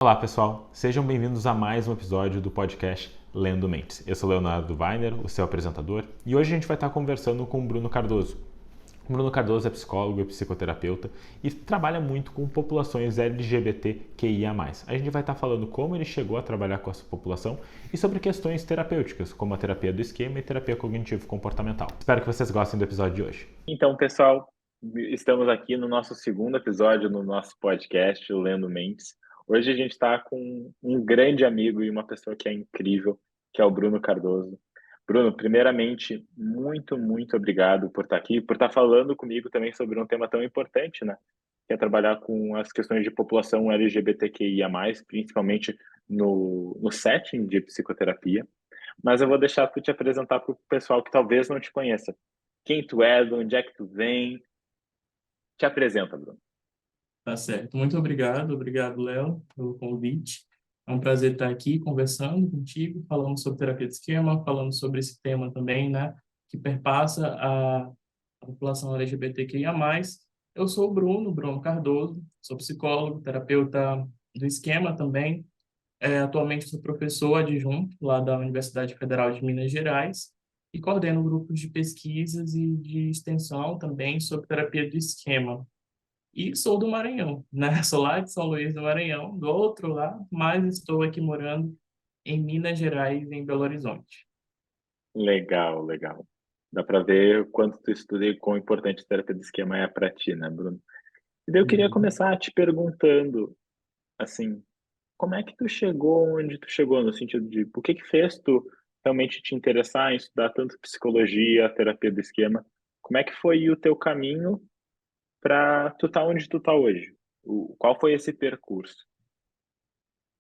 Olá pessoal, sejam bem-vindos a mais um episódio do podcast Lendo Mentes. Eu sou Leonardo Weiner, o seu apresentador, e hoje a gente vai estar conversando com o Bruno Cardoso. O Bruno Cardoso é psicólogo e psicoterapeuta e trabalha muito com populações LGBTQIA+. A gente vai estar falando como ele chegou a trabalhar com essa população e sobre questões terapêuticas, como a terapia do esquema e terapia cognitivo-comportamental. Espero que vocês gostem do episódio de hoje. Então, pessoal, estamos aqui no nosso segundo episódio no nosso podcast, o Lendo Mentes. Hoje a gente está com um grande amigo e uma pessoa que é incrível, que é o Bruno Cardoso. Bruno, primeiramente, muito obrigado por estar aqui, por estar falando comigo também sobre um tema tão importante, né? Que é trabalhar com as questões de população LGBTQIA+, principalmente no setting de psicoterapia. Mas eu vou deixar tu te apresentar para o pessoal que talvez não te conheça. Quem tu é, de onde é que tu vem? Te apresenta, Bruno. Tá certo. Muito obrigado, Léo, pelo convite. É um prazer estar aqui conversando contigo, falando sobre terapia de esquema, falando sobre esse tema também, né, que perpassa a população LGBTQIA+. Eu sou o Bruno Cardoso, sou psicólogo, terapeuta do esquema também. Atualmente sou professor adjunto lá da Universidade Federal de Minas Gerais e coordeno grupos de pesquisas e de extensão também sobre terapia do esquema. E sou do Maranhão, né? Sou lá de São Luís do Maranhão, do outro lado, mas estou aqui morando em Minas Gerais, em Belo Horizonte. Legal. Dá para ver o quanto tu estuda e quão importante a terapia de esquema é para ti, né, Bruno? E daí eu queria Uhum. começar te perguntando, assim, como é que tu chegou onde tu chegou, no sentido de por que fez tu realmente te interessar em estudar tanto psicologia, terapia do esquema? Como é que foi o teu caminho para tu estar onde tu tá hoje? Qual foi esse percurso?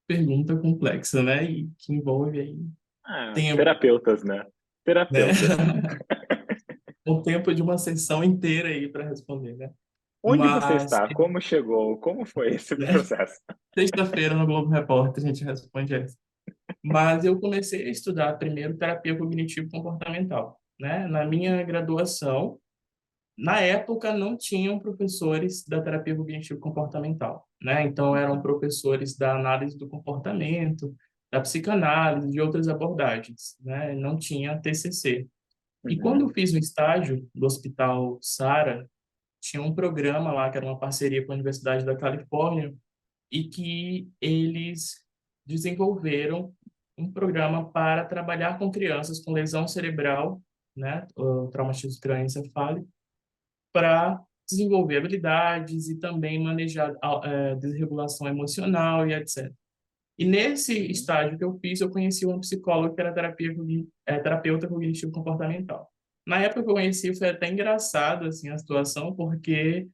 Pergunta complexa, né? E que envolve aí Ah, tempo, terapeutas, né? né? Terapeutas. O tempo de uma sessão inteira aí para responder, né? Onde você Mas, está? Como chegou? Como foi esse né? processo? Sexta-feira no Globo Repórter a gente responde essa. Mas eu comecei a estudar primeiro terapia cognitivo-comportamental, né? Na minha graduação, na época não tinham professores da terapia cognitivo-comportamental, né? Então eram professores da análise do comportamento, da psicanálise, de outras abordagens, né? Não tinha TCC. E quando eu Uhum, fiz o estágio do Hospital Sara, tinha um programa lá que era uma parceria com a Universidade da Califórnia e que eles desenvolveram um programa para trabalhar com crianças com lesão cerebral, né, o traumatismo crânioencefálico, para desenvolver habilidades e também manejar desregulação emocional e etc. E nesse uhum. estágio que eu fiz, eu conheci uma psicóloga que era terapeuta cognitivo-comportamental. Na época que eu conheci, foi até engraçado assim, a situação, porque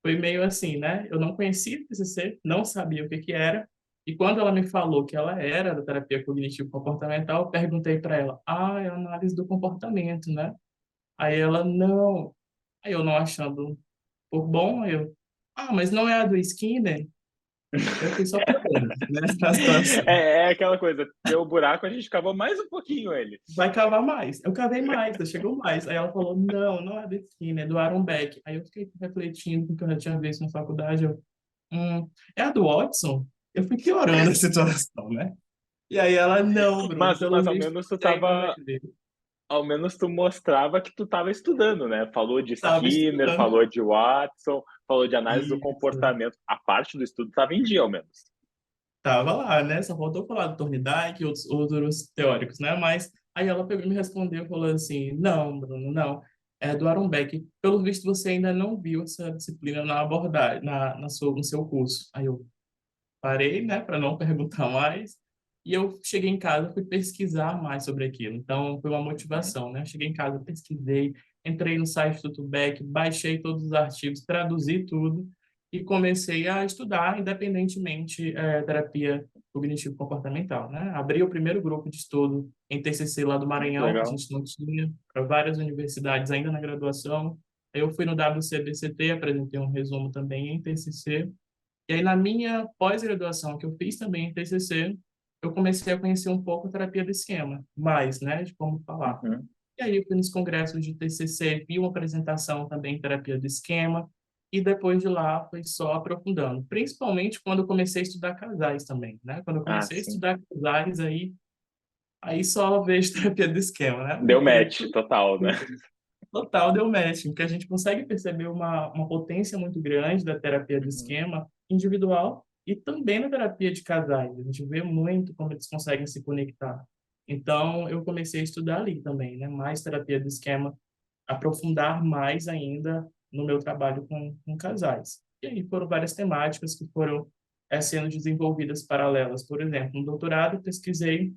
foi meio assim, né? Eu não conhecia o TCC, não sabia o que que era, e quando ela me falou que ela era da terapia cognitivo-comportamental, eu perguntei para ela, é análise do comportamento, né? Aí ela, não. Aí eu não achando por bom, mas não é a do Skinner? Eu fiquei só piorando, né, na situação. É aquela coisa, deu o buraco, a gente cavou mais um pouquinho ele. Vai cavar mais. Eu cavei mais, eu chegou mais. Aí ela falou, não, não é do Skinner, é do Aaron Beck. Aí eu fiquei refletindo, porque eu já tinha visto na faculdade, é a do Watson? Eu fui piorando a situação, né? E aí ela, não, Bruno, Mas pelo ao visto menos tu você ainda vai tava, ver. ao menos tu mostrava que tu tava estudando, né? Falou de Tava Skinner, estudando. falou de Watson, falou de análise do Isso. comportamento. A parte do estudo tava em dia, ao menos. Tava lá, né? Só faltou falar do Thorndike e outros teóricos, né? Mas aí ela pegou e me respondeu, falou assim, não, Bruno, não. É do Aaron Beck. Pelo visto, você ainda não viu essa disciplina na abordagem, no seu curso. Aí eu parei, né, para não perguntar mais. E eu cheguei em casa, fui pesquisar mais sobre aquilo. Então, foi uma Uhum. motivação, né? Cheguei em casa, pesquisei, entrei no site do Tubec, baixei todos os artigos, traduzi tudo e comecei a estudar independentemente terapia cognitivo-comportamental, né? Abri o primeiro grupo de estudo em TCC lá do Muito Maranhão, que a legal. gente não tinha, para várias universidades ainda na graduação. Eu fui no WCBCT, apresentei um resumo também em TCC. E aí, na minha pós-graduação, que eu fiz também em TCC, eu comecei a conhecer um pouco a terapia do esquema, mais, né, de como falar. Uhum. E aí, eu fui nos congressos de TCC, vi uma apresentação também em terapia do esquema, e depois de lá foi só aprofundando, principalmente quando eu comecei a estudar casais também, né? Quando eu Ah, comecei a sim. estudar casais, aí só vejo terapia do esquema, né? Deu Porque match total, né? total deu match, porque a gente consegue perceber uma potência muito grande da terapia do Uhum. esquema individual e também na terapia de casais. A gente vê muito como eles conseguem se conectar. Então, eu comecei a estudar ali também, né? Mais terapia do esquema, aprofundar mais ainda no meu trabalho com casais. E aí foram várias temáticas que foram sendo desenvolvidas paralelas. Por exemplo, no doutorado, eu pesquisei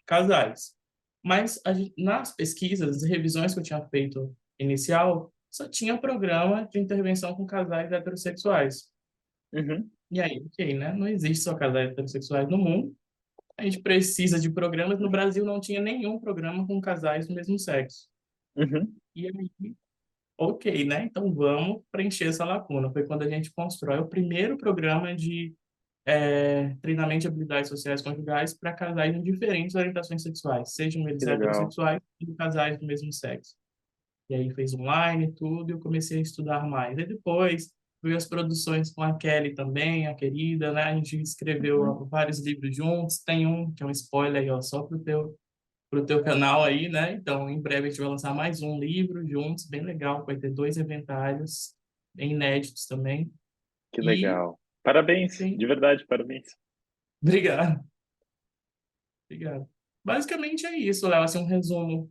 casais. Mas nas pesquisas, as revisões que eu tinha feito inicial, só tinha programa de intervenção com casais heterossexuais. Uhum. E aí, ok, né? Não existe só casais heterossexuais no mundo. A gente precisa de programas. No Brasil não tinha nenhum programa com casais do mesmo sexo. Uhum. E aí, ok, né? Então vamos preencher essa lacuna. Foi quando a gente constrói o primeiro programa de treinamento de habilidades sociais conjugais para casais de diferentes orientações sexuais, sejam eles Que legal. heterossexuais ou casais do mesmo sexo. E aí fez online e tudo, e eu comecei a estudar mais. E depois veio as produções com a Kelly também, a querida, né? A gente Uhum. escreveu vários livros juntos. Tem um que é um spoiler aí, ó, só pro teu canal aí, né? Então, em breve a gente vai lançar mais um livro juntos, bem legal. Vai ter 2 inventários, bem inéditos também. Que E legal. Parabéns, tem. de verdade, parabéns. Obrigado. Obrigado. Basicamente é isso, Léo, assim, um resumo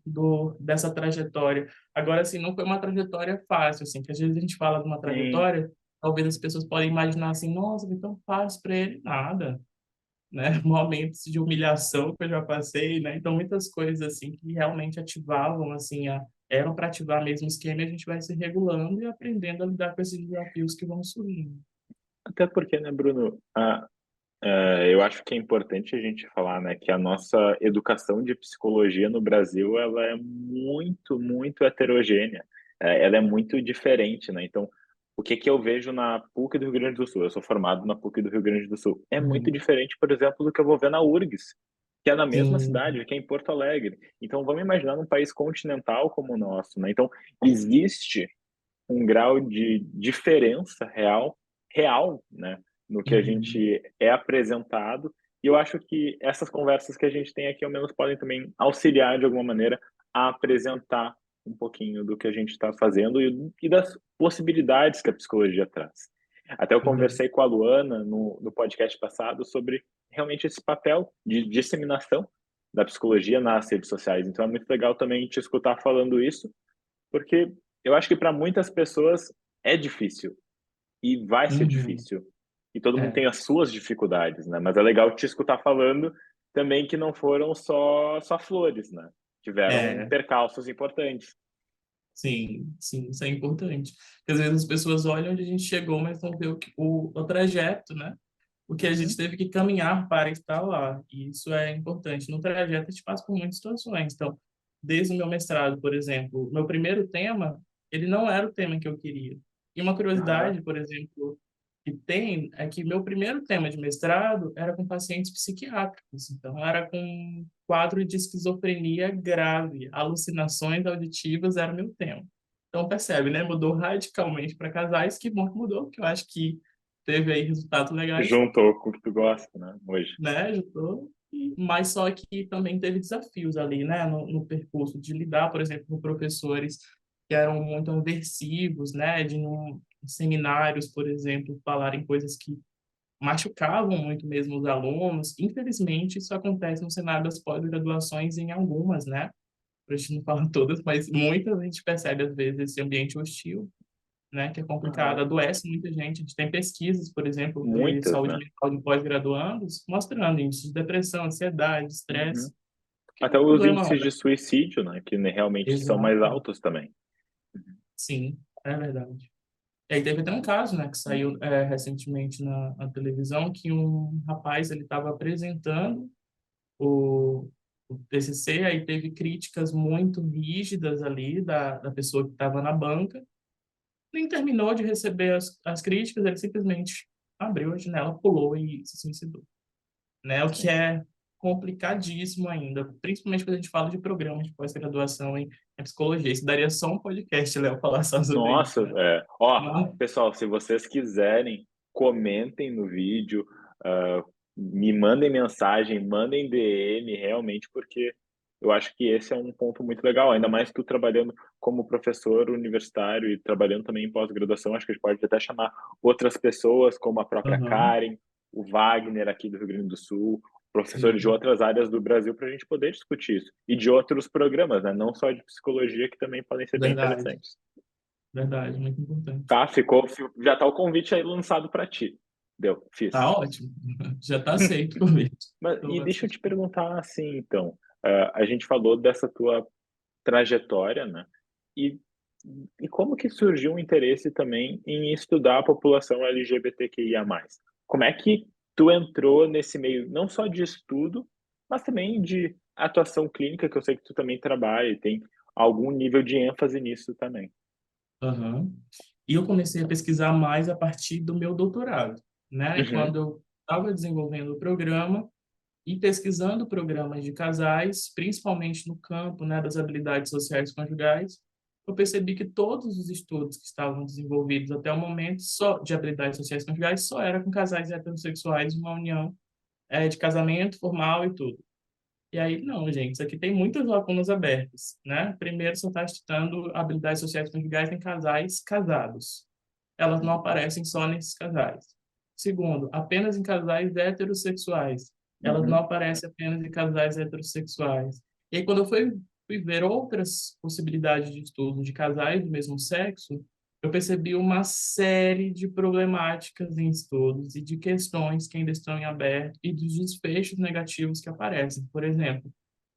dessa trajetória. Agora, assim, não foi uma trajetória fácil, assim, que às vezes a gente fala de uma Sim. trajetória, talvez as pessoas podem imaginar assim, nossa, foi tão fácil para ele, nada, né? Momentos de humilhação que eu já passei, né? Então, muitas coisas, assim, que realmente ativavam, assim, eram para ativar mesmo o esquema e a gente vai se regulando e aprendendo a lidar com esses desafios que vão surgindo. Até porque, né, Bruno, eu acho que é importante a gente falar, né, que a nossa educação de psicologia no Brasil, ela é muito, muito heterogênea. Ela é muito diferente, né? Então, o que que eu vejo na PUC do Rio Grande do Sul? Eu sou formado na PUC do Rio Grande do Sul. É muito Uhum. diferente, por exemplo, do que eu vou ver na URGS, que é na mesma Sim. cidade, que é em Porto Alegre. Então, vamos imaginar num país continental como o nosso, né? Então, existe um grau de diferença real, né, no que a Uhum. gente é apresentado. E eu acho que essas conversas que a gente tem aqui, ao menos, podem também auxiliar de alguma maneira a apresentar um pouquinho do que a gente está fazendo e das possibilidades que a psicologia traz. Até eu Verdade. conversei com a Luana no podcast passado sobre realmente esse papel de disseminação da psicologia nas redes sociais. Então é muito legal também te escutar falando isso, porque eu acho que para muitas pessoas é difícil e vai ser Uhum. difícil. E todo mundo É. tem as suas dificuldades, né? Mas é legal te escutar falando também que não foram só flores, né? Tiveram É, percalços importantes. sim, sim, isso é importante. Porque às vezes as pessoas olham onde a gente chegou, mas não vê o trajeto, né? O que a gente Uhum. teve que caminhar para estar lá. E isso é importante. No trajeto, a gente passa por muitas situações. Então, desde o meu mestrado, por exemplo, meu primeiro tema, ele não era o tema que eu queria. E uma Aham. curiosidade, por exemplo, que tem é que meu primeiro tema de mestrado era com pacientes psiquiátricos. Então, era com quadro de esquizofrenia grave. Alucinações auditivas era meu tema. Então, percebe, né? Mudou radicalmente para casais. Que bom que mudou, porque eu acho que teve aí resultados legais, Juntou com o que tu gosta, né? Hoje. né? Ajudou. Mas só que também teve desafios ali, né? No percurso de lidar, por exemplo, com professores que eram muito aversivos, né? De em seminários, por exemplo, falarem coisas que machucavam muito mesmo os alunos. Infelizmente, isso acontece no cenário das pós-graduações em algumas, né? A gente não fala todas, mas muitas a gente percebe às vezes esse ambiente hostil, né, que é complicado, Aham. adoece muita gente. A gente tem pesquisas, por exemplo, de Muitas, saúde né? mental de pós-graduandos, mostrando índices de depressão, ansiedade, Uhum. estresse, que é Até um os problema. índices de suicídio, né? Que realmente são mais Exato, altos também. sim, é verdade. E aí teve até um caso, né, que saiu recentemente na televisão, que um rapaz ele estava apresentando o, o TCC, aí teve críticas muito rígidas ali da pessoa que estava na banca. Nem terminou de receber as críticas, ele simplesmente abriu a janela, pulou e se suicidou, né? O que Sim. é complicadíssimo ainda, principalmente quando a gente fala de programas de pós-graduação em psicologia. Isso daria só um podcast, Léo, falar só sobre isso, Nossa, né? Ó, Mas, pessoal, se vocês quiserem, comentem no vídeo, ah, me mandem mensagem, mandem DM, realmente, porque eu acho que esse é um ponto muito legal, ainda mais tu trabalhando como professor universitário e trabalhando também em pós-graduação, acho que a gente pode até chamar outras pessoas, como a própria aham, Karen, o Wagner aqui do Rio Grande do Sul, professores de sim, outras áreas do Brasil, para a gente poder discutir isso. E de outros programas, né? Não só de psicologia, que também podem ser bem verdade, interessantes. verdade, muito importante. Tá, já tá o convite aí lançado para ti. Deu, Tá fiz. ótimo, já tá aceito o convite. Mas, Então, e vai deixa eu ser- te perguntar assim, então, a gente falou dessa tua trajetória, né? E, e como que surgiu um interesse também em estudar a população LGBTQIA+. Como é que tu entrou nesse meio, não só de estudo, mas também de atuação clínica, que eu sei que tu também trabalha e tem algum nível de ênfase nisso também. Aham. E eu comecei a pesquisar mais a partir do meu doutorado, né? E Uhum, quando eu estava desenvolvendo o programa e pesquisando programas de casais, principalmente no campo, né, das habilidades sociais conjugais, eu percebi que todos os estudos que estavam desenvolvidos até o momento só de habilidades sociais conjugais só era com casais heterossexuais, uma união de casamento formal e tudo. E aí, não, gente, isso aqui tem muitas lacunas abertas, né? Primeiro, você está estudando habilidades sociais conjugais em casais casados. Elas não aparecem só nesses casais. Segundo, apenas em casais heterossexuais. Elas não uhum, aparecem apenas em casais heterossexuais. E aí, quando eu fui ver outras possibilidades de estudo de casais do mesmo sexo, eu percebi uma série de problemáticas em estudos e de questões que ainda estão em aberto e dos desfechos negativos que aparecem. Por exemplo,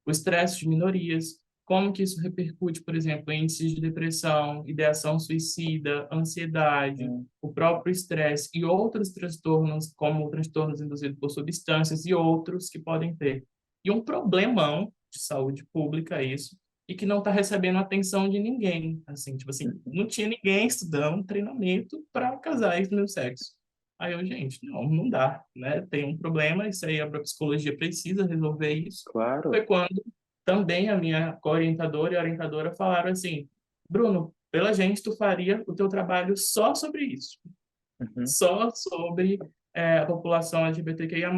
o estresse de minorias, como que isso repercute, por exemplo, em índices de depressão, ideação suicida, ansiedade, uhum, o próprio estresse e outros transtornos, como transtornos induzidos por substâncias e outros que podem ter. E um problemão de saúde pública isso, e que não está recebendo atenção de ninguém, assim, tipo assim, uhum. não tinha ninguém estudando treinamento para casais do meu sexo. Aí eu, gente, não dá, né? Tem um problema, isso aí a psicologia precisa resolver isso. Foi Claro. quando também a minha orientadora e a orientadora falaram assim, Bruno, pela gente, tu faria o teu trabalho só sobre isso, Uhum. só sobre a população LGBTQIA+,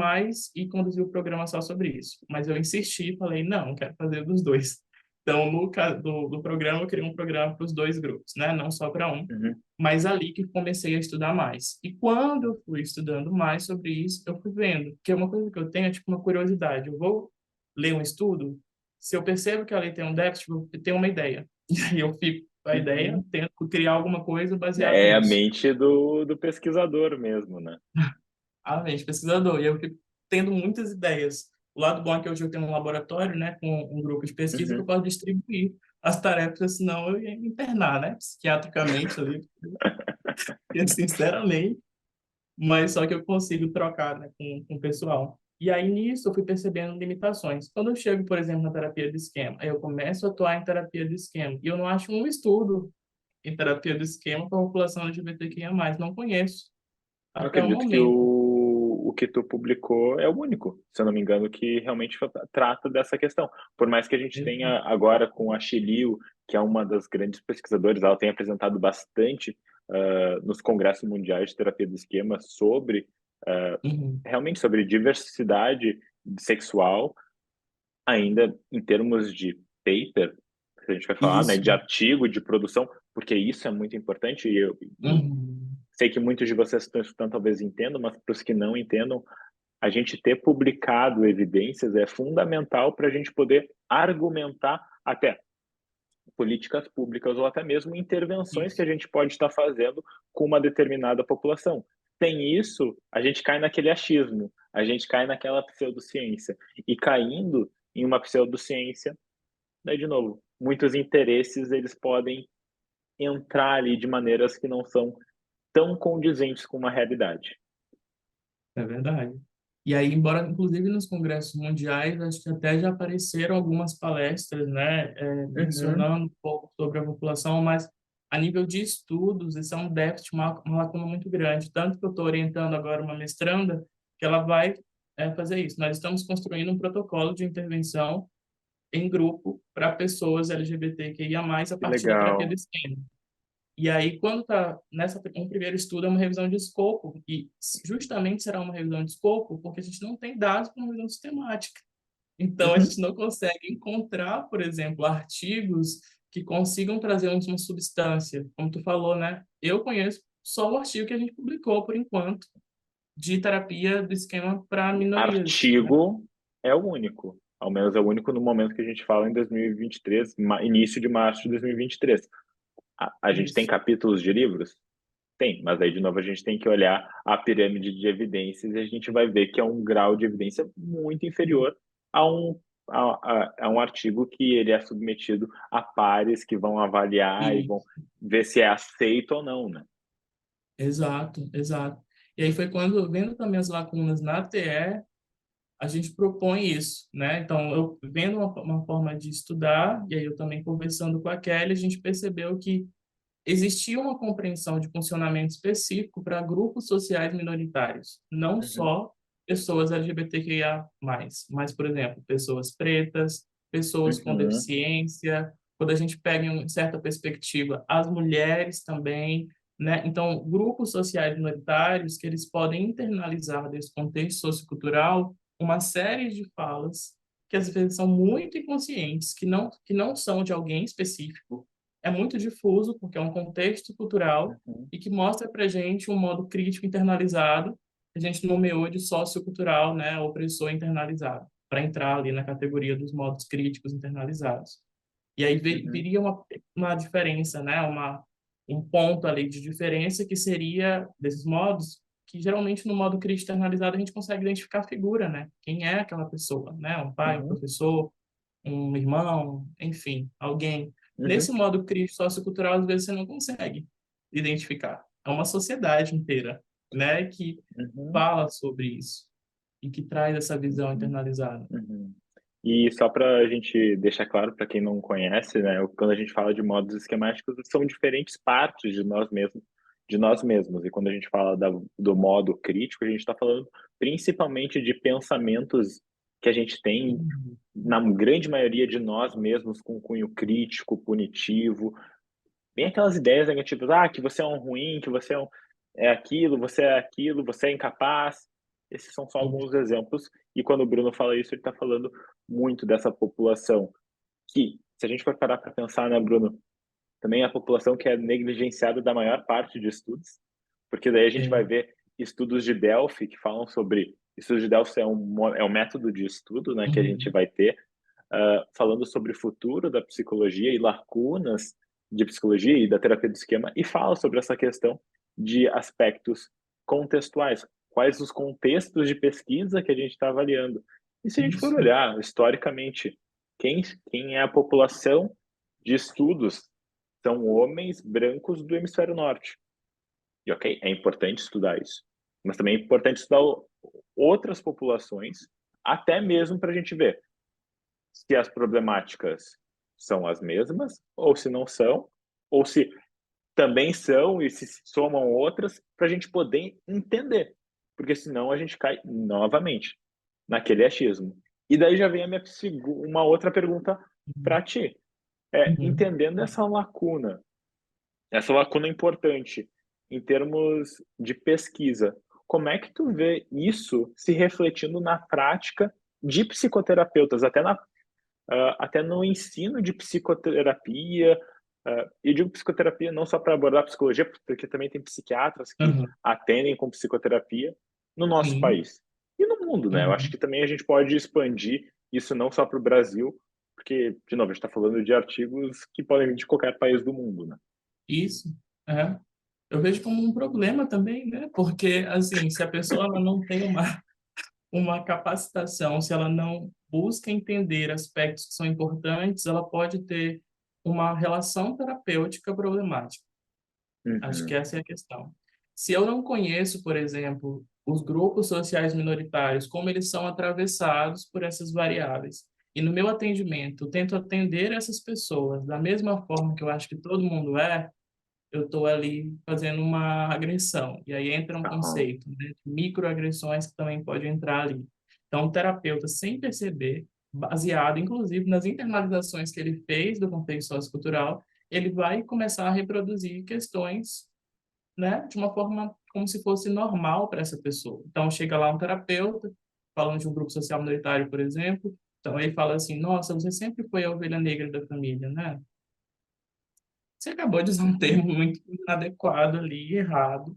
e conduzir o programa só sobre isso. Mas eu insisti, falei, não, quero fazer dos dois. Então, no caso do programa, eu criei um programa para os dois grupos, né? Não só para um, Uhum. mas ali que comecei a estudar mais. E quando eu fui estudando mais sobre isso, eu fui vendo que é uma coisa que eu tenho, é tipo uma curiosidade. Eu vou ler um estudo, se eu percebo que ali tem um déficit, eu tenho uma ideia. E aí eu fico com a ideia, Uhum. tento criar alguma coisa baseado É a nisso. mente do pesquisador mesmo, né? Ah, mente pesquisador. E eu fico tendo muitas ideias. O lado bom é que hoje eu tenho um laboratório, né, com um grupo de pesquisa que eu Uhum. posso distribuir as tarefas, senão eu ia me internar, né, psiquiatricamente ali, e, sinceramente, mas só que eu consigo trocar, né, com o pessoal. E aí, nisso, eu fui percebendo limitações. Quando eu chego, por exemplo, na terapia do esquema, aí eu começo a atuar em terapia do esquema, e eu não acho um estudo em terapia do esquema para a população LGBTQIA+, não conheço, Eu até o acredito que momento. o que tu publicou é o único, se eu não me engano, que realmente trata dessa questão. Por mais que a gente tenha agora com a Shilio, que é uma das grandes pesquisadoras, ela tem apresentado bastante nos congressos mundiais de terapia do esquema sobre Uhum. realmente sobre diversidade sexual, ainda em termos de paper, que a gente vai falar, né, Isso. de artigo, de produção, porque isso é muito importante e eu Uhum. sei que muitos de vocês que estão escutando talvez entendam, mas para os que não entendam, a gente ter publicado evidências é fundamental para a gente poder argumentar até políticas públicas ou até mesmo intervenções que Isso. a gente pode estar fazendo com uma determinada população. Sem isso, a gente cai naquele achismo, a gente cai naquela pseudociência. E caindo em uma pseudociência, daí de novo, muitos interesses eles podem entrar ali de maneiras que não são tão condizentes com uma realidade. É verdade. E aí, embora, inclusive, nos congressos mundiais, acho que até já apareceram algumas palestras, né, Uhum, mencionando um pouco sobre a população, mas a nível de estudos, isso é um déficit, uma lacuna muito grande. Tanto que eu estou orientando agora uma mestranda, que ela vai fazer isso. Nós estamos construindo um protocolo de intervenção em grupo para pessoas LGBTQIA+, a Que partir da terapia do legal. esquema. E aí, quando está um primeiro estudo, é uma revisão de escopo, e justamente será uma revisão de escopo porque a gente não tem dados para uma revisão sistemática. Então, a Uhum. gente não consegue encontrar, por exemplo, artigos que consigam trazer uma substância, como tu falou, né? Eu conheço só o artigo que a gente publicou, por enquanto, de terapia do esquema para minorias, né? Artigo é o único. Ao menos é o único no momento que a gente fala em 2023, início de março de 2023. A gente tem Isso. capítulos de livros? Tem, mas aí de novo a gente tem que olhar a pirâmide de evidências e a gente vai ver que é um grau de evidência muito inferior a um, a um artigo que ele é submetido a pares que vão avaliar e E, vão ver se é aceito ou não, né? exato, exato. E aí foi quando, vendo também as lacunas na TE, a gente propõe isso, né? Então, eu vendo uma forma de estudar, e aí eu também conversando com a Kelly, a gente percebeu que existia uma compreensão de funcionamento específico para grupos sociais minoritários, não Uhum, só pessoas LGBTQIA+, mas, por exemplo, pessoas pretas, pessoas com uhum, deficiência, quando a gente pega em uma certa perspectiva, as mulheres também, né? Então, grupos sociais minoritários que eles podem internalizar desse contexto sociocultural uma série de falas que às vezes são muito inconscientes, que não são de alguém específico, é muito difuso, porque é um contexto cultural uhum, e que mostra para a gente um modo crítico internalizado, que a gente nomeou de sociocultural, né, opressor internalizado, para entrar ali na categoria dos modos críticos internalizados. E aí uhum, viria uma diferença, né, um ponto ali de diferença que seria desses modos, que geralmente no modo crítico internalizado a gente consegue identificar a figura, né? Quem é aquela pessoa, né? Um pai, um uhum, professor, um irmão, enfim, alguém. uhum, Nesse modo crítico sociocultural, às vezes você não consegue identificar. É uma sociedade inteira, né, que uhum, fala sobre isso e que traz essa visão uhum, internalizada. uhum. E só para a gente deixar claro para quem não conhece, né, quando a gente fala de modos esquemáticos, são diferentes partes de nós mesmos. E quando a gente fala do modo crítico, a gente está falando principalmente de pensamentos que a gente tem, Uhum. na grande maioria de nós mesmos, com cunho crítico, punitivo, bem aquelas ideias negativas, que você é um ruim, que você é aquilo, você é incapaz. Esses são só alguns exemplos. E quando o Bruno fala isso, ele está falando muito dessa população que, se a gente for parar para pensar, né, Bruno, também é a população que é negligenciada da maior parte de estudos, porque daí a gente vai É. ver estudos de Delphi que falam sobre. Estudos de Delphi é um método de estudo, né, que a gente Uhum. vai ter, falando sobre o futuro da psicologia e lacunas de psicologia e da terapia do esquema, e fala sobre essa questão de aspectos contextuais. Quais os contextos de pesquisa que a gente está avaliando? E se a gente for Isso. olhar historicamente, quem, quem é a população de estudos são homens brancos do hemisfério norte. E ok, é importante estudar isso. Mas também é importante estudar outras populações, até mesmo para a gente ver se as problemáticas são as mesmas, ou se não são, ou se também são e se somam outras, para a gente poder entender. Porque senão a gente cai novamente naquele achismo. E daí já vem uma outra pergunta para ti. Uhum. Entendendo essa lacuna importante em termos de pesquisa, como é que tu vê isso se refletindo na prática de psicoterapeutas, até no ensino de psicoterapia, e digo psicoterapia não só para abordar psicologia, porque também tem psiquiatras que Uhum. atendem com psicoterapia no nosso Sim. país. E no mundo, né? Eu acho Uhum. que também a gente pode expandir isso não só para o Brasil, porque, de novo, a gente está falando de artigos que podem vir de qualquer país do mundo, né? Isso. É. Eu vejo como um problema também, né? Porque, assim, se a pessoa ela não tem uma capacitação, se ela não busca entender aspectos que são importantes, ela pode ter uma relação terapêutica problemática. Acho que Uhum. essa é a questão. Se eu não conheço, por exemplo, os grupos sociais minoritários, como eles são atravessados por essas variáveis, e no meu atendimento eu tento atender essas pessoas da mesma forma que eu acho que todo mundo eu estou ali fazendo uma agressão. E aí entra um Aham. conceito, né, de microagressões que também pode entrar ali. Então, o terapeuta, sem perceber, baseado, inclusive, nas internalizações que ele fez do contexto sociocultural, ele vai começar a reproduzir questões, né, de uma forma como se fosse normal para essa pessoa. Então, chega lá um terapeuta, falando de um grupo social minoritário, por exemplo, então ele fala assim, nossa, você sempre foi a ovelha negra da família, né? Você acabou de usar um termo muito inadequado ali, errado,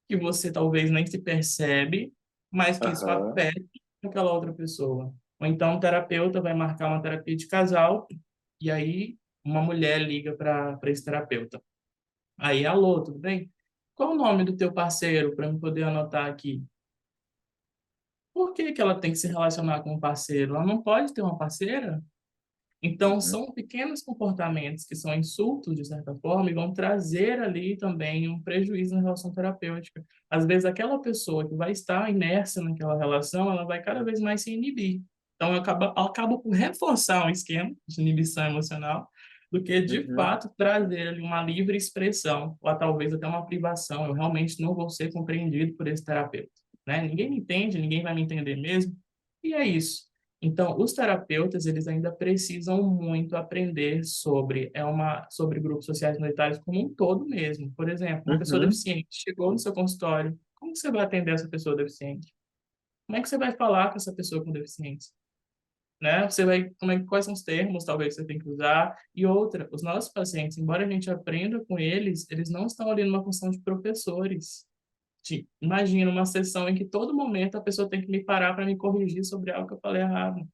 que você talvez nem se percebe, mas que isso Aham. afeta aquela outra pessoa. Ou então, o terapeuta vai marcar uma terapia de casal, e aí uma mulher liga para esse terapeuta. Aí, alô, tudo bem? Qual o nome do teu parceiro para eu poder anotar aqui? Por que que ela tem que se relacionar com um parceiro? Ela não pode ter uma parceira? Então, Uhum. são pequenos comportamentos que são insultos, de certa forma, e vão trazer ali também um prejuízo na relação terapêutica. Às vezes, aquela pessoa que vai estar imersa naquela relação, ela vai cada vez mais se inibir. Então, acaba por reforçar um esquema de inibição emocional, do que, de Uhum. fato, trazer ali uma livre expressão, ou talvez até uma privação. Eu realmente não vou ser compreendido por esse terapeuta, né? Ninguém me entende, ninguém vai me entender mesmo. E é isso. Então, os terapeutas, eles ainda precisam muito aprender sobre grupos sociais minoritários como um todo mesmo. Por exemplo, uma pessoa Uhum. deficiente chegou no seu consultório, como que você vai atender essa pessoa deficiente? Como é que você vai falar com essa pessoa com deficiência? Né? Quais são os termos, talvez, que você tem que usar? E outra, os nossos pacientes, embora a gente aprenda com eles, eles não estão ali numa função de professores. Imagina uma sessão em que todo momento a pessoa tem que me parar para me corrigir sobre algo que eu falei errado,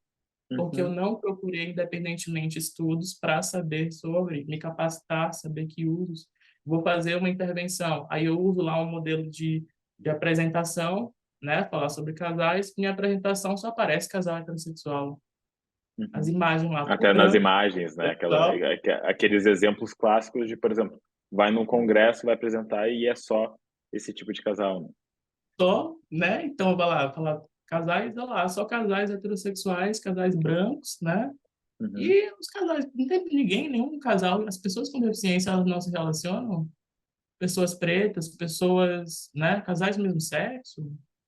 porque eu Uhum. não procurei independentemente estudos para saber sobre, me capacitar, saber que usos. Vou fazer uma intervenção, aí eu uso lá um modelo de apresentação, né, falar sobre casais, minha apresentação só aparece casal heterossexual. As Uhum. imagens lá, tudo Até nas branco, imagens, né? sexual, Aqueles exemplos clássicos de, por exemplo, vai num congresso, vai apresentar e é só esse tipo de casal, né? só, né, então vai lá, falar casais, olha lá, só casais heterossexuais, casais brancos, né, Uhum. e os casais, não tem ninguém, nenhum casal, as pessoas com deficiência, elas não se relacionam, pessoas pretas, pessoas, né, casais do mesmo sexo.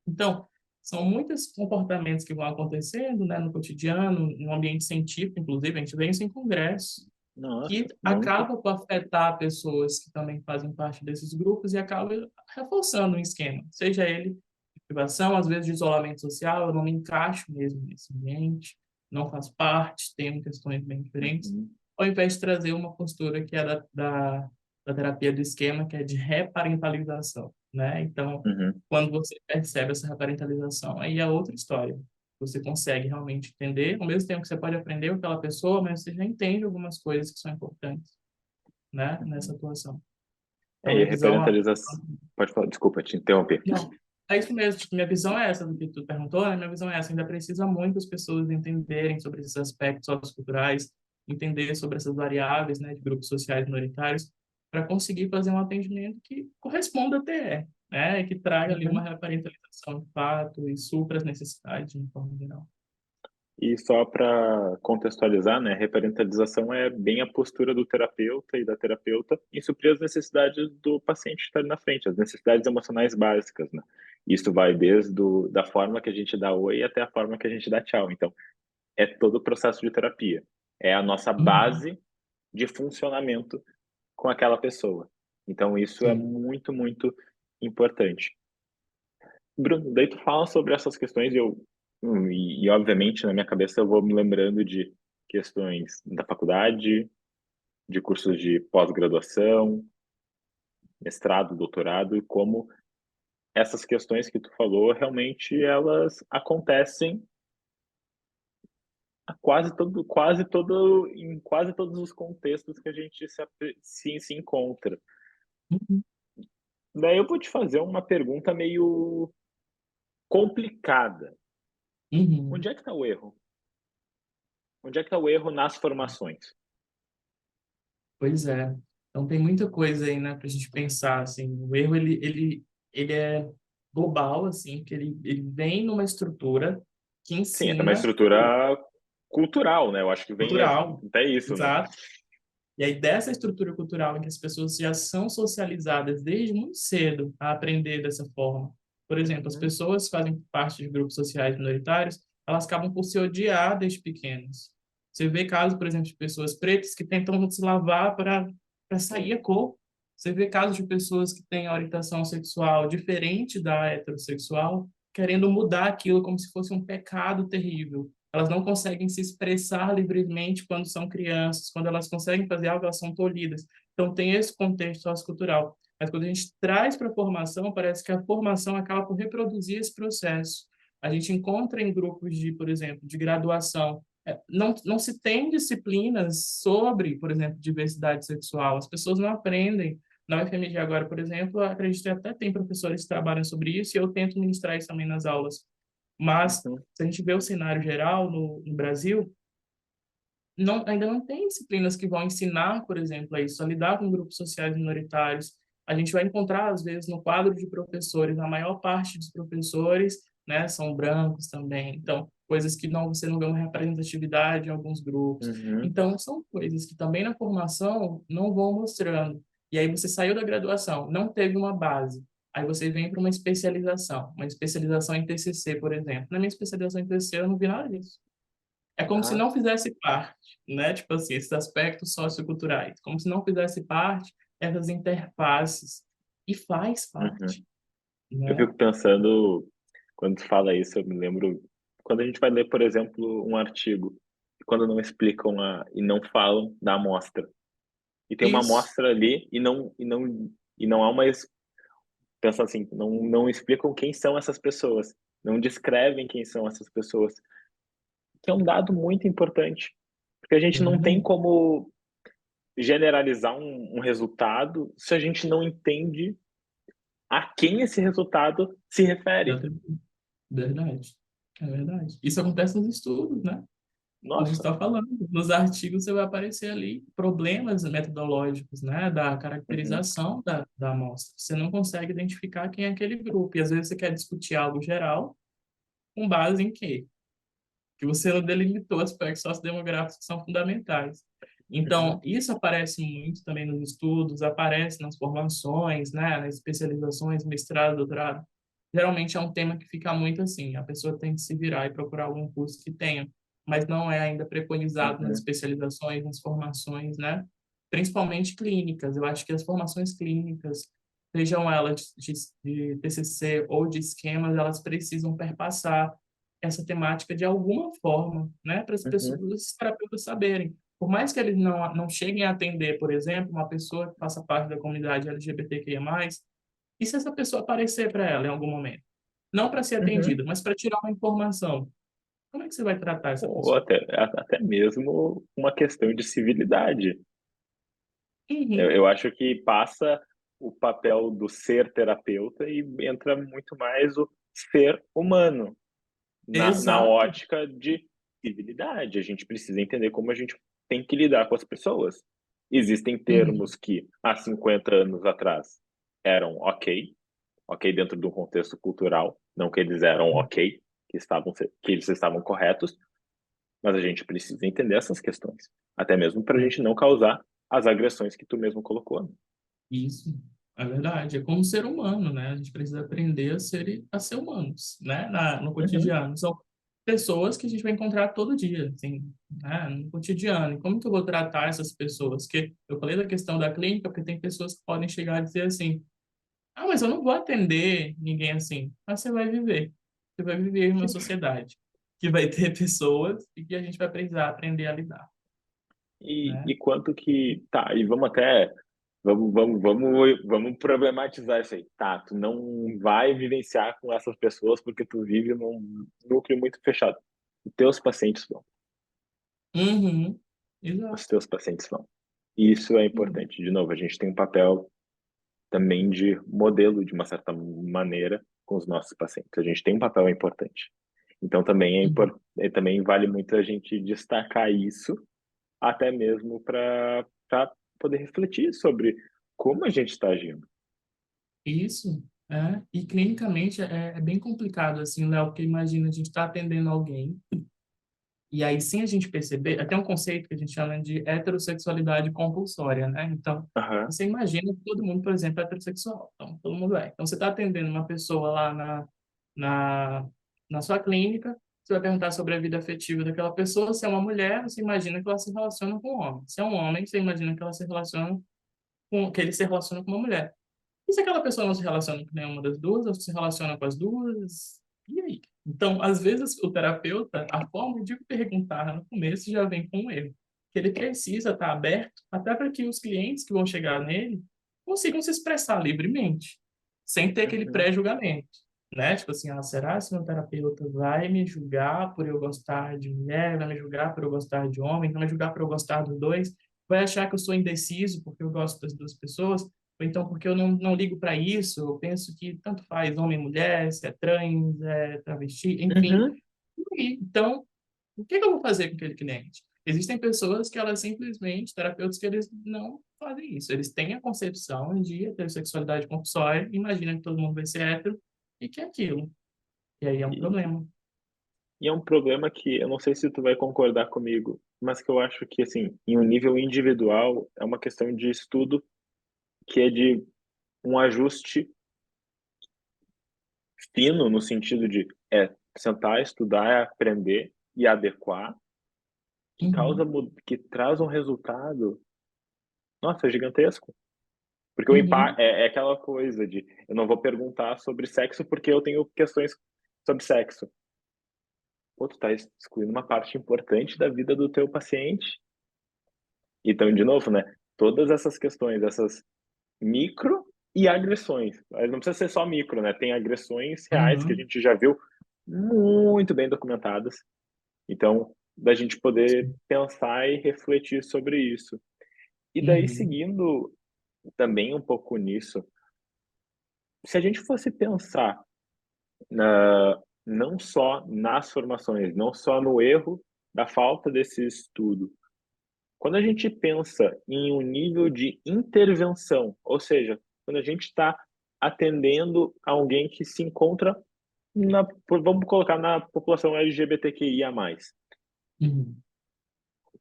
Então, são muitos comportamentos que vão acontecendo, né, no cotidiano, no ambiente científico, inclusive, a gente vê isso em congressos, que Nossa, muito. acaba por afetar pessoas que também fazem parte desses grupos e acaba reforçando um esquema, seja ele de privação, às vezes de isolamento social, eu não me encaixo mesmo nesse ambiente, não faço parte, tenho questões bem diferentes, Uhum. ao invés de trazer uma postura que é da terapia do esquema, que é de reparentalização, né? Então, Uhum. quando você percebe essa reparentalização, aí é outra história. Você consegue realmente entender, ao mesmo tempo que você pode aprender com aquela pessoa, mas você já entende algumas coisas que são importantes, né, nessa Uhum. atuação. Então, É, e minha a visão... reparentalização. Pode falar, desculpa, te interromper. Não, é isso mesmo. Tipo, minha visão é essa do que tu perguntou, né? Minha visão é essa. Ainda precisa muitas pessoas entenderem sobre esses aspectos socioculturais, entender sobre essas variáveis, né, de grupos sociais minoritários, para conseguir fazer um atendimento que corresponda à TE, né? E que traga ali uma Uhum. reparentalização de fato e supra as necessidades de uma forma geral. E só para contextualizar, né, reparentalização é bem a postura do terapeuta e da terapeuta em suprir as necessidades do paciente que está ali na frente, as necessidades emocionais básicas, né? Isso vai da forma que a gente dá oi até a forma que a gente dá tchau. Então, é todo o processo de terapia. É a nossa Uhum. base de funcionamento com aquela pessoa. Então, isso é Sim. muito, muito importante. Bruno, daí tu fala sobre essas questões e obviamente na minha cabeça eu vou me lembrando de questões da faculdade, de cursos de pós-graduação, mestrado, doutorado e como essas questões que tu falou realmente elas acontecem a em quase todos os contextos que a gente se encontra. Uhum. Daí eu vou te fazer uma pergunta meio complicada. Uhum. Onde é que está o erro? Onde é que está o erro nas formações? Pois é. Então tem muita coisa aí, né, para a gente pensar, assim. O erro, ele é global, assim, que ele vem numa estrutura que Sim, é uma ensina estrutura cultural, né? Eu acho que vem cultural, até isso, né? exato. E aí dessa estrutura cultural em que as pessoas já são socializadas desde muito cedo a aprender dessa forma. Por exemplo, as Uhum, pessoas que fazem parte de grupos sociais minoritários, elas acabam por se odiar desde pequenas. Você vê casos, por exemplo, de pessoas pretas que tentam se lavar para sair a cor. Você vê casos de pessoas que têm orientação sexual diferente da heterossexual, querendo mudar aquilo como se fosse um pecado terrível. Elas não conseguem se expressar livremente quando são crianças, quando elas conseguem fazer algo, elas são tolhidas. Então, tem esse contexto sociocultural. Mas quando a gente traz para a formação, parece que a formação acaba por reproduzir esse processo. A gente encontra em grupos de, por exemplo, de graduação, não se tem disciplinas sobre, por exemplo, diversidade sexual. As pessoas não aprendem. Na UFMG agora, por exemplo, acredito que até tem professores que trabalham sobre isso e eu tento ministrar isso também nas aulas. Mas, Uhum. se a gente vê o cenário geral no Brasil, ainda não tem disciplinas que vão ensinar, por exemplo, a isso, a lidar com grupos sociais minoritários. A gente vai encontrar, às vezes, no quadro de professores, a maior parte dos professores, né, são brancos também. Então, coisas que você não vê uma representatividade em alguns grupos. Uhum. Então, são coisas que também na formação não vão mostrando. E aí você saiu da graduação, não teve uma base. Aí você vem para uma especialização em TCC, por exemplo. Na minha especialização em TCC, eu não vi nada disso. É como se Ah, não fizesse parte, né? Tipo assim, esses aspectos socioculturais, como se não fizesse parte essas interfaces. E faz uhum. parte, Eu né? fico pensando, quando tu fala isso, eu me lembro, quando a gente vai ler, por exemplo, um artigo, e quando não explicam e não falam da amostra. E tem uma Isso. amostra ali e não há pensa assim, não explicam quem são essas pessoas, não descrevem quem são essas pessoas, que é um dado muito importante, porque a É gente não tem verdade. como generalizar um resultado se a gente não entende a quem esse resultado se refere. Verdade. É verdade. Isso acontece nos estudos, né? Como a gente Nossa. está falando, nos artigos você vai aparecer ali problemas metodológicos, né, da Uhum, caracterização da amostra. Você não consegue identificar quem é aquele grupo. E às vezes você quer discutir algo geral com base em quê? Que você não delimitou aspectos sociodemográficos que são fundamentais. uhum, Então, isso aparece muito também nos estudos, aparece nas formações, né, nas especializações, mestrado, doutorado. Geralmente é um tema que fica muito assim, a pessoa tem que se virar e procurar algum curso que tenha, mas não é ainda preconizado nas uhum, especializações, nas formações, né? Principalmente clínicas. Eu acho que as formações clínicas, sejam elas de TCC ou de esquemas, elas precisam perpassar essa temática de alguma forma, né, para as pessoas, uhum. os terapeutas saberem. Por mais que eles não cheguem a atender, por exemplo, uma pessoa que faça parte da comunidade LGBTQIA+, e se essa pessoa aparecer para ela em algum momento? Não para ser Uhum. atendida, mas para tirar uma informação. Como é que você vai tratar essa Ou pessoa? até mesmo uma questão de civilidade. Uhum, Eu acho que passa o papel do ser terapeuta e entra muito mais o ser humano na exato. ótica de civilidade. A gente precisa entender como a gente tem que lidar com as pessoas. Existem Uhum, termos que há 50 anos atrás eram ok dentro de um contexto cultural, não que eles eram ok, que eles estavam corretos, mas a gente precisa entender essas questões, até mesmo para a é, gente não causar as agressões que tu mesmo colocou, né? isso, é verdade. É como ser humano, né? A gente precisa aprender a ser humanos, né? No Uhum, cotidiano. São pessoas que a gente vai encontrar todo dia, assim, né? No cotidiano. E como que eu vou tratar essas pessoas? Que eu falei da questão da clínica, porque tem pessoas que podem chegar a dizer assim: ah, mas eu não vou atender ninguém assim. Mas você vai viver. Você vai viver em uma sim. sociedade que vai ter pessoas e que a gente vai precisar aprender a lidar, E né? quanto que. Tá, e vamos até. Vamos problematizar isso aí. Tá, tu não vai vivenciar com essas pessoas porque tu vive num núcleo muito fechado. Os teus pacientes vão. Uhum, Os exato. teus pacientes vão. E isso é importante. De novo, a gente tem um papel também de modelo, de uma certa maneira, com os nossos pacientes. A gente tem um papel importante. Então, Uhum. também vale muito a gente destacar isso, até mesmo para poder refletir sobre como a gente está agindo. Isso, é. E clinicamente é bem complicado, assim, Léo, porque imagina a gente está atendendo alguém, e aí, sem a gente perceber, até um conceito que a gente chama de heterossexualidade compulsória, né? Então, Aham, você imagina que todo mundo, por exemplo, é heterossexual. Então, todo mundo é. Então, você está atendendo uma pessoa lá na, na sua clínica, Você vai perguntar sobre a vida afetiva daquela pessoa. Se é uma mulher, você imagina que ela se relaciona com um homem. Se é um homem, você imagina que ela se relaciona que ele se relaciona com uma mulher. E se aquela pessoa não se relaciona com nenhuma das duas, ou se relaciona com as duas, e aí? Então, às vezes, o terapeuta, a forma de perguntar no começo já vem com um erro. Que ele precisa estar aberto até para que os clientes que vão chegar nele consigam se expressar livremente, sem ter aquele Uhum. pré-julgamento. Né? Tipo assim, será que meu terapeuta vai me julgar por eu gostar de mulher, vai me julgar por eu gostar de homem, vai me julgar por eu gostar dos dois, vai achar que eu sou indeciso porque eu gosto das duas pessoas, ou então porque eu não ligo para isso, eu penso que tanto faz homem e mulher, se é trans, é travesti, enfim. Uhum. E então, o que que eu vou fazer com aquele cliente? Existem pessoas que elas simplesmente, terapeutas que eles não fazem isso. Eles têm a concepção de heterossexualidade compulsória, imaginam que todo mundo vai ser hétero e que é aquilo. E aí é um E, problema. e é um problema que eu não sei se tu vai concordar comigo, mas que eu acho que, assim, em um nível individual, é uma questão de estudo que é de um ajuste fino no sentido de sentar, estudar, aprender e adequar, Uhum, que traz um resultado, nossa, gigantesco. Porque o uhum, impacto é aquela coisa de eu não vou perguntar sobre sexo porque eu tenho questões sobre sexo. Pô, tu tá excluindo uma parte importante da vida do teu paciente. Então, de novo, né? Todas essas questões, essas micro e agressões. Não precisa ser só micro, né? Tem agressões reais que a uhum, gente já viu muito bem documentadas. Então, da gente poder pensar e refletir sobre isso. E daí, uhum, seguindo também um pouco nisso, se a gente fosse pensar não só nas formações, não só no erro da falta desse estudo, quando a gente pensa em um nível de intervenção, ou seja, quando a gente está atendendo alguém que se encontra vamos colocar na população LGBTQIA+. uhum.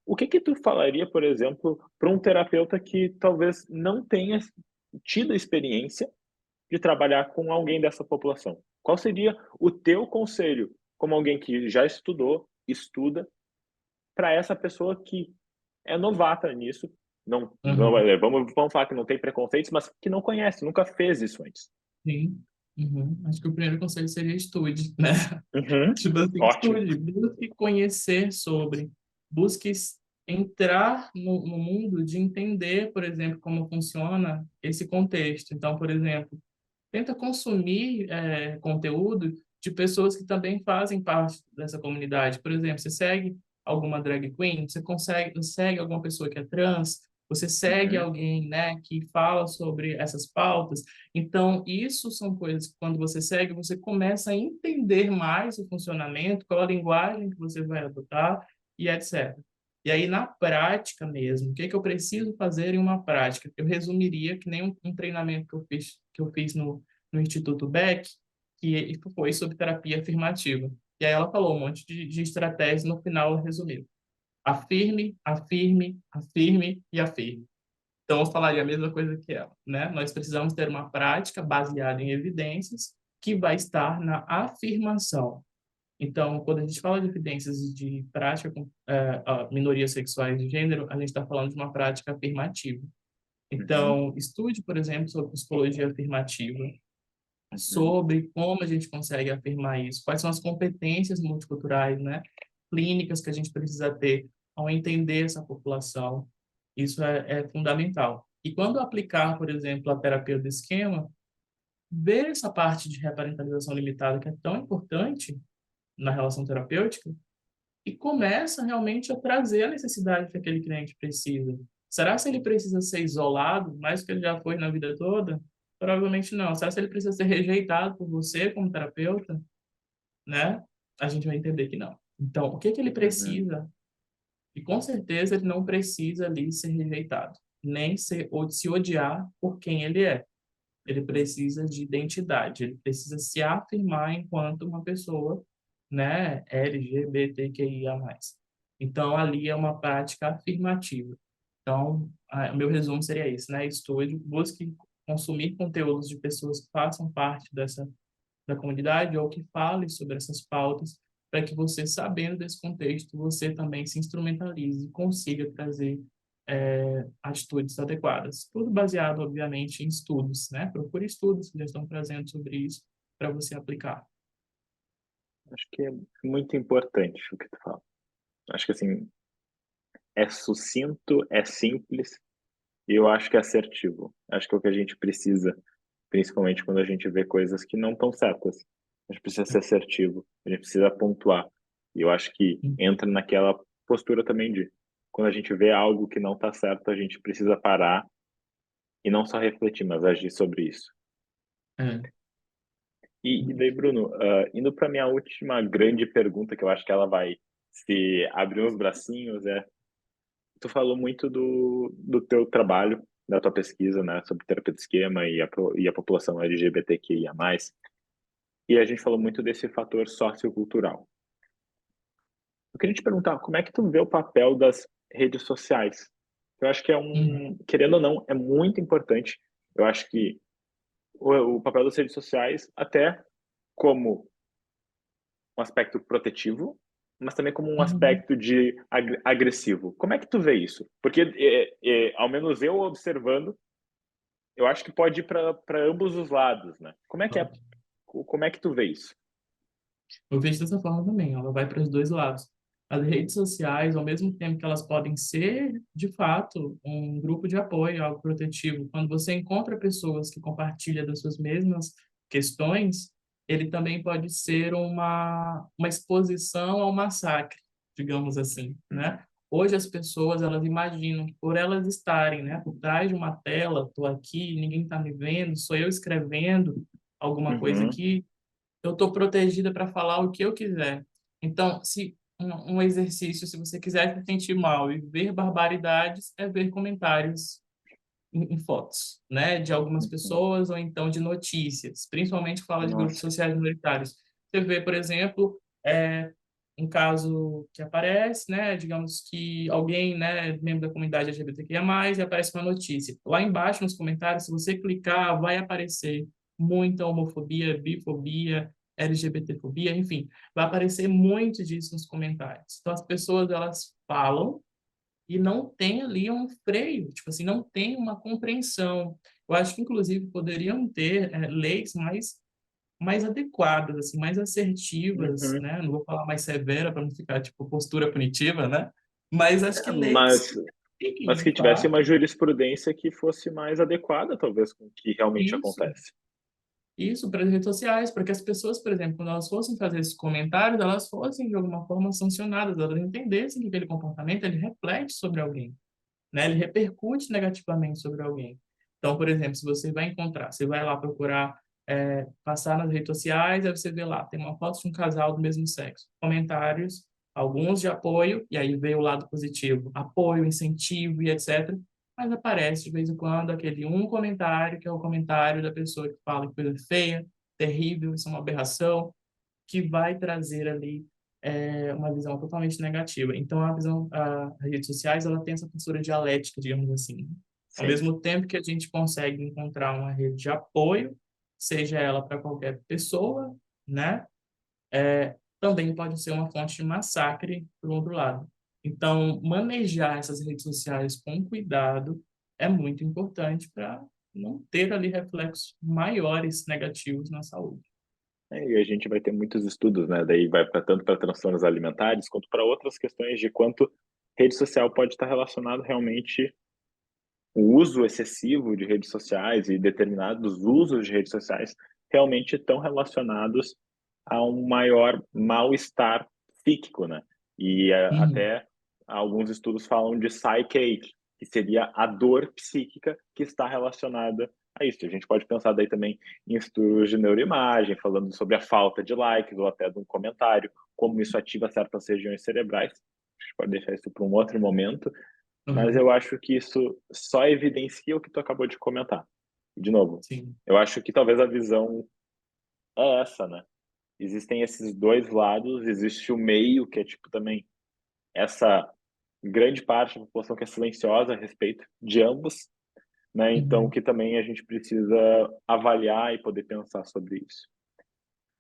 O que que tu falaria, por exemplo, para um terapeuta que talvez não tenha tido a experiência de trabalhar com alguém dessa população? Qual seria o teu conselho, como alguém que já estudou, estuda, para essa pessoa que é novata nisso, não Uhum. vamos falar que não tem preconceitos, mas que não conhece, nunca fez isso antes. Sim. Uhum. Acho que o primeiro conselho seria estude, né? Uhum. Tipo assim, Ótimo. estude, busque conhecer sobre, busque entrar no mundo de entender, por exemplo, como funciona esse contexto. Então, por exemplo, tenta consumir conteúdo de pessoas que também fazem parte dessa comunidade. Por exemplo, você segue alguma drag queen, segue alguma pessoa que é trans, você segue Uhum. alguém, né, que fala sobre essas pautas. Então, isso são coisas que quando você segue, você começa a entender mais o funcionamento, qual a linguagem que você vai adotar e etc. E aí, na prática mesmo, o que que eu preciso fazer em uma prática? Eu resumiria que nem um treinamento que eu fiz no Instituto Beck, que foi sobre terapia afirmativa. E aí ela falou um monte de estratégias, no final ela resumiu. Afirme, afirme, afirme e afirme. Então, eu falaria a mesma coisa que ela, né? Nós precisamos ter uma prática baseada em evidências que vai estar na afirmação. Então, quando a gente fala de evidências de prática com minorias sexuais de gênero, a gente está falando de uma prática afirmativa. Uhum. Então, estude, por exemplo, sobre psicologia afirmativa, Uhum. sobre como a gente consegue afirmar isso, quais são as competências multiculturais, né, clínicas que a gente precisa ter ao entender essa população. Isso é fundamental. E quando aplicar, por exemplo, a terapia do esquema, ver essa parte de reparentalização limitada que é tão importante na relação terapêutica e começa realmente a trazer a necessidade que aquele cliente precisa. Será se ele precisa ser isolado, mais do que ele já foi na vida toda? Provavelmente não. Será se ele precisa ser rejeitado por você como terapeuta? Né? A gente vai entender que não. Então, o que que ele Uhum. precisa? E com certeza ele não precisa ali ser rejeitado, nem ser ou se odiar por quem ele é. Ele precisa de identidade, ele precisa se afirmar enquanto uma pessoa, né, LGBTQIA+. Então, ali é uma prática afirmativa. Então, o meu resumo seria isso, né? Estude, busque consumir conteúdos de pessoas que façam parte da comunidade ou que falem sobre essas pautas para que você, sabendo desse contexto, você também se instrumentalize e consiga trazer atitudes adequadas. Tudo baseado, obviamente, em estudos, né? Procure estudos que já estão trazendo sobre isso para você aplicar. Acho que é muito importante o que tu fala. Acho que assim, é sucinto, é simples e eu acho que é assertivo. Acho que é o que a gente precisa, principalmente quando a gente vê coisas que não estão certas. A gente precisa ser assertivo, a gente precisa pontuar. E eu acho que entra naquela postura também de quando a gente vê algo que não está certo, a gente precisa parar e não só refletir, mas agir sobre isso. É. E daí, Bruno, indo para minha última grande pergunta, que eu acho que ela vai se abrir os bracinhos, tu falou muito do teu trabalho, da tua pesquisa, né, sobre terapia de esquema e a população LGBTQIA+, e a gente falou muito desse fator sociocultural. Eu queria te perguntar, como é que tu vê o papel das redes sociais? Eu acho que Hum, querendo ou não, é muito importante. Eu acho que o papel das redes sociais, até como um aspecto protetivo, mas também como um uhum. aspecto de agressivo. Como é que tu vê isso? Porque, ao menos eu observando, eu acho que pode ir para ambos os lados, né? Como é que tu vê isso? Eu vejo dessa forma também, ela vai para os dois lados. As redes sociais, ao mesmo tempo que elas podem ser, de fato, um grupo de apoio, algo protetivo, quando você encontra pessoas que compartilham das suas mesmas questões, ele também pode ser uma exposição ao massacre, digamos assim, né? Hoje as pessoas, elas imaginam que por elas estarem, né, por trás de uma tela, estou aqui, ninguém está me vendo, sou eu escrevendo alguma coisa Uhum, aqui, eu estou protegida para falar o que eu quiser. Então, se um exercício, se você quiser se sentir mal e ver barbaridades, é ver comentários em fotos, né, de algumas uhum. pessoas ou então de notícias, principalmente fala de grupos Nossa. sociais minoritários. Você vê, por exemplo, um caso que aparece, né, digamos que alguém, né, membro da comunidade LGBTQIA+, e aparece uma notícia. Lá embaixo nos comentários, se você clicar, vai aparecer muita homofobia, bifobia, LGBTfobia, enfim, vai aparecer muito disso nos comentários. Então as pessoas elas falam e não tem ali um freio, tipo assim, não tem uma compreensão. Eu acho que, inclusive, poderiam ter leis mais adequadas, assim, mais assertivas, Uhum. né? Não vou falar mais severa para não ficar, tipo, postura punitiva, né? Mas acho que leis Mas, que fiquem, mas de que tivesse uma fato, jurisprudência que fosse mais adequada, talvez, com o que realmente isso. acontece. Isso para as redes sociais, para que as pessoas, por exemplo, quando elas fossem fazer esses comentários, elas fossem de alguma forma sancionadas, elas entendessem que aquele comportamento ele reflete sobre alguém, né? Ele repercute negativamente sobre alguém. Então, por exemplo, se você vai encontrar, você vai lá procurar passar nas redes sociais, aí você vê lá, tem uma foto de um casal do mesmo sexo, comentários, alguns de apoio, e aí vem o lado positivo, apoio, incentivo e etc. Mas aparece de vez em quando aquele um comentário, que é o comentário da pessoa que fala que coisa feia, terrível, isso é uma aberração, que vai trazer ali uma visão totalmente negativa. Então, as redes sociais, ela tem essa postura dialética, digamos assim. Ao Sim. mesmo tempo que a gente consegue encontrar uma rede de apoio, seja ela para qualquer pessoa, né? Também pode ser uma fonte de massacre, por outro lado. Então, manejar essas redes sociais com cuidado é muito importante para não ter ali reflexos maiores negativos na saúde. E a gente vai ter muitos estudos, né? Daí vai para tanto para transtornos alimentares quanto para outras questões de quanto rede social pode estar relacionado realmente o uso excessivo de redes sociais e determinados usos de redes sociais realmente estão relacionados a um maior mal-estar psíquico, né? E Uhum. até alguns estudos falam de psychache, que seria a dor psíquica que está relacionada a isso. A gente pode pensar daí também em estudos de neuroimagem, falando sobre a falta de likes ou até de um comentário, como isso ativa certas regiões cerebrais. A gente pode deixar isso para um outro momento, mas Uhum. eu acho que isso só evidencia o que tu acabou de comentar. De novo, Sim. eu acho que talvez a visão é essa, né? Existem esses dois lados, existe o meio, que é tipo também essa grande parte da população que é silenciosa a respeito de ambos, né? Então, Uhum. que também a gente precisa avaliar e poder pensar sobre isso.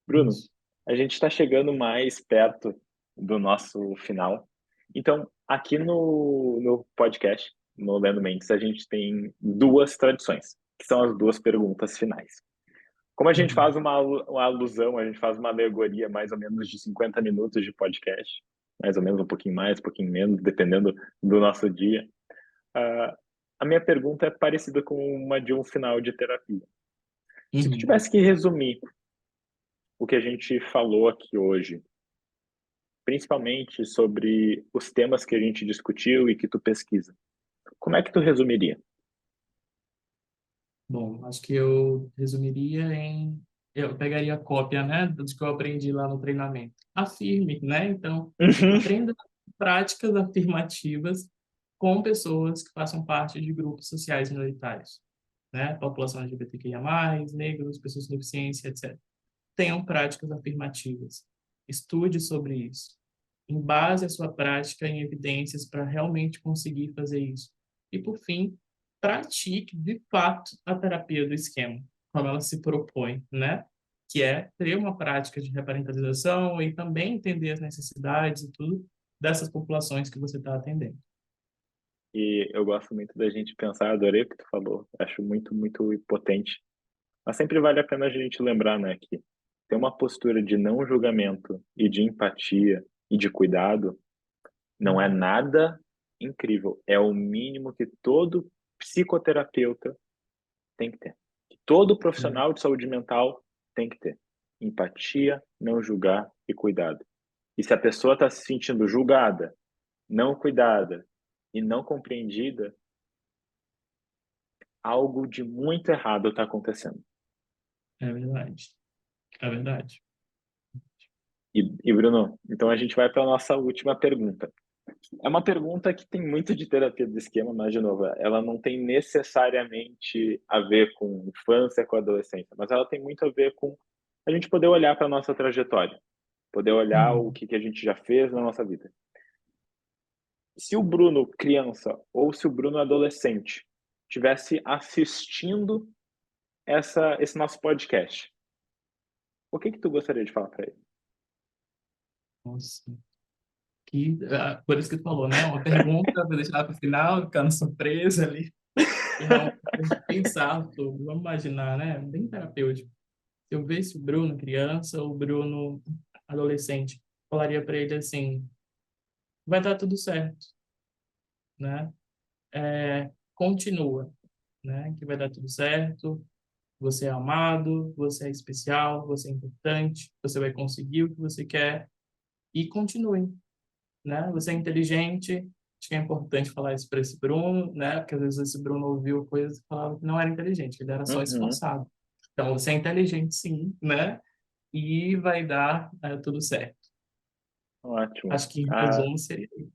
Bruno, Isso. A gente está chegando mais perto do nosso final. Então, aqui no podcast, no Lendo Mentes, a gente tem duas tradições, que são as duas perguntas finais. Como a gente faz Uhum. uma alusão, a gente faz uma alegoria mais ou menos de 50 minutos de podcast, mais ou menos um pouquinho mais, um pouquinho menos, dependendo do nosso dia. Ah, a minha pergunta é parecida com uma de um final de terapia. Se tu Uhum. tivesse que resumir o que a gente falou aqui hoje, principalmente sobre os temas que a gente discutiu e que tu pesquisa, como é que tu resumiria? Bom, acho que eu resumiria em... Eu pegaria a cópia, né, do que eu aprendi lá no treinamento. Afirme, né? Então, Uhum. aprenda práticas afirmativas com pessoas que façam parte de grupos sociais minoritários, né? População LGBTQIA+, negros, pessoas com deficiência, etc. Tenham práticas afirmativas. Estude sobre isso. Embase a sua prática em evidências para realmente conseguir fazer isso. E, por fim, pratique, de fato, a terapia do esquema, como ela se propõe, né? Que é ter uma prática de reparentalização e também entender as necessidades e tudo dessas populações que você está atendendo. E eu gosto muito da gente pensar, adorei o que tu falou, acho muito, muito potente. Mas sempre vale a pena a gente lembrar, né, que ter uma postura de não julgamento e de empatia e de cuidado não é Uhum. nada incrível. É o mínimo que todo psicoterapeuta tem que ter. Que todo É, profissional de saúde mental tem que ter. Empatia, não julgar e cuidado. E se a pessoa está se sentindo julgada, não cuidada e não compreendida, algo de muito errado está acontecendo. é verdade. É verdade. E Bruno, então a gente vai para a nossa última pergunta. É uma pergunta que tem muito de terapia do esquema, mas, de novo, ela não tem necessariamente a ver com infância, com adolescência, mas ela tem muito a ver com a gente poder olhar para a nossa trajetória, poder olhar o Uhum. que a gente já fez na nossa vida. Se o Bruno criança ou se o Bruno adolescente tivesse assistindo esse nosso podcast, o que tu gostaria de falar para ele? Nossa. Por isso que tu falou, né? Uma pergunta para deixar para o final, ficando surpresa ali. E realmente pensar sobre, vamos imaginar, né? Bem terapêutico. Se eu visse o Bruno criança ou o Bruno adolescente, falaria para ele assim: vai dar tudo certo, né? Continua, né? Que vai dar tudo certo. Você é amado, você é especial, você é importante, você vai conseguir o que você quer e continue, né? Você é inteligente. Acho que é importante falar isso para esse Bruno, né? Porque às vezes esse Bruno ouviu coisas e falava que não era inteligente, que ele era só Uhum. esforçado. Então, você é inteligente, sim, né? E vai dar tudo certo. Ótimo. Acho que, em Ah, resumo, seria isso.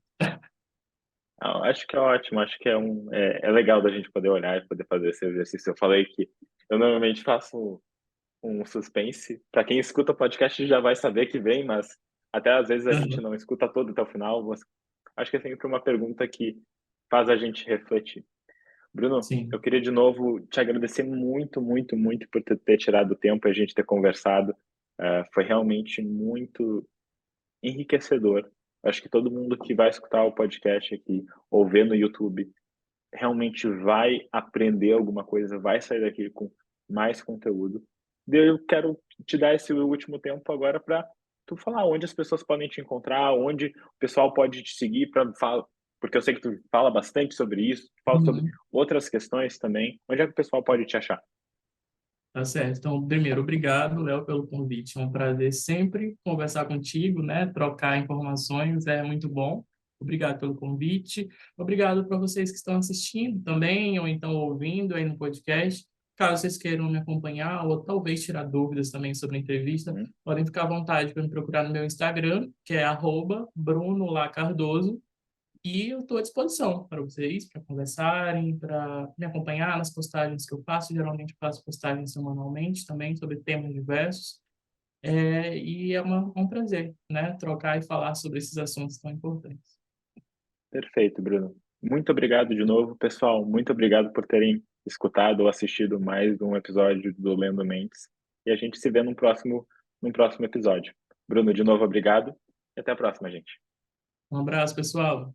acho que é ótimo, acho que é legal da gente poder olhar e poder fazer esse exercício. Eu falei que eu normalmente faço um suspense. Para quem escuta o podcast já vai saber que vem, mas até às vezes a gente Aham. não escuta todo até o final. Mas acho que é sempre uma pergunta que faz a gente refletir. Bruno, eu Sim. queria de novo te agradecer muito, muito, muito por ter tirado o tempo e a gente ter conversado. Foi realmente muito enriquecedor. Acho que todo mundo que vai escutar o podcast aqui ou ver no YouTube realmente vai aprender alguma coisa, vai sair daqui com mais conteúdo. Daí eu quero te dar esse último tempo agora para tu falar onde as pessoas podem te encontrar, onde o pessoal pode te seguir para falar, porque eu sei que tu fala bastante sobre isso, tu fala sobre Uhum. outras questões também. Onde é que o pessoal pode te achar? Tá certo. Então, primeiro, obrigado, Léo, pelo convite. É um prazer sempre conversar contigo, né? Trocar informações é muito bom. Obrigado pelo convite. Obrigado para vocês que estão assistindo também, ou então ouvindo aí no podcast. Caso vocês queiram me acompanhar, ou talvez tirar dúvidas também sobre a entrevista, Uhum. podem ficar à vontade para me procurar no meu Instagram, que é @BrunoLaCardoso. E eu estou à disposição para vocês, para conversarem, para me acompanhar nas postagens que eu faço. Geralmente eu faço postagens semanalmente também sobre temas diversos. E é um prazer, né, trocar e falar sobre esses assuntos tão importantes. Perfeito, Bruno. Muito obrigado de novo, pessoal. Muito obrigado por terem escutado ou assistido mais um episódio do Lendo Mentes. E a gente se vê no próximo no próximo episódio. Bruno, de novo, obrigado e até a próxima, gente. Um abraço, pessoal.